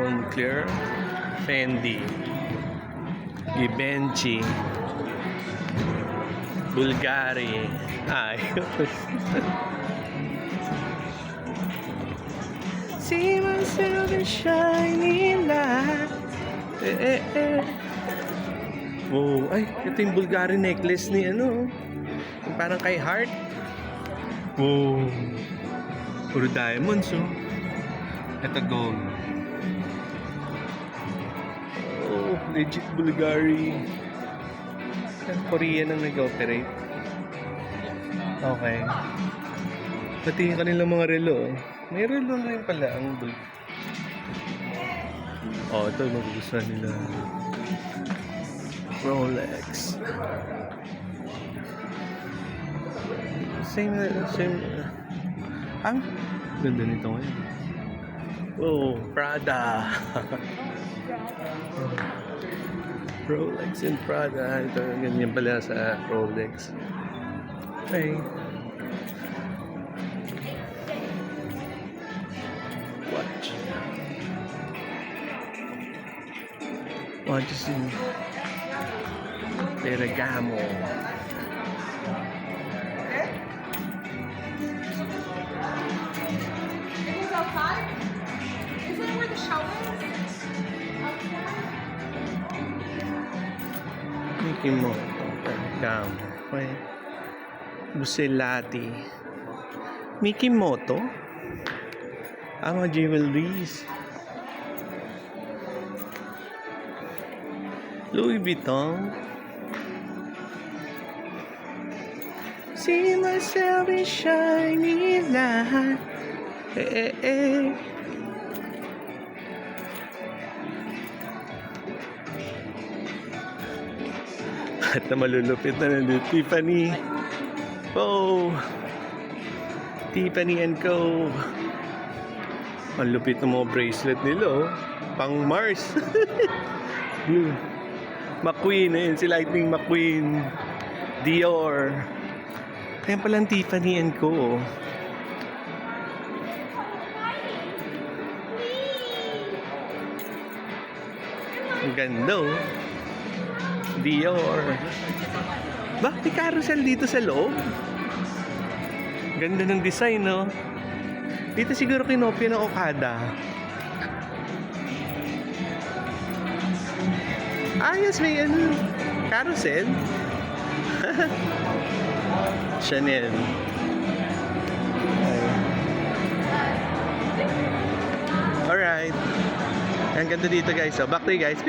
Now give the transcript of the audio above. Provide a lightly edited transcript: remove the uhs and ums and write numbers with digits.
Moncler, Fendi, Givenchy, Bulgari. Ayos. See myself in shining light. Oh, ay, ito yung Bulgari necklace ni ano. Yung parang kay Heart. Oh. Puro diamonds, oh. Ito gold. Oh, legit Bulgari. Korean ang nag-operate. Okay. Pati yung kanilang mga relo. May relo na rin pala ang Bulgari. Oh, ito magugustuhan nila. Rolex. Same. Ang ganda nito ngayon. Oh, Prada. Rolex and Prada. Ito, ganyan pala sa Rolex. Okay. Watch. Want to see Ferragamo. Outside? Isn't it where the shower is? Mickey Moto, Ferragamo, okay. Buccellati. Mickey Moto? Ang mga jewelries. Louis Vuitton. See myself in shiny light. At na malulupit na nandito, Tiffany. Oh, Tiffany & Co. Ang lupit ng mga bracelet nila, oh. Pang Mars. Blue. McQueen, ayun, si Lightning McQueen. Dior. Kaya palang Tiffany & Co. Oh. Ang ganda, oh. Dior. Bakit may carousel dito sa loob? Ganda ng design, no? Dito siguro kinopya ng Okada. Ayos, may ano, carousel. Chanel. Alright. Ang ganda dito, guys. So, back to you, guys.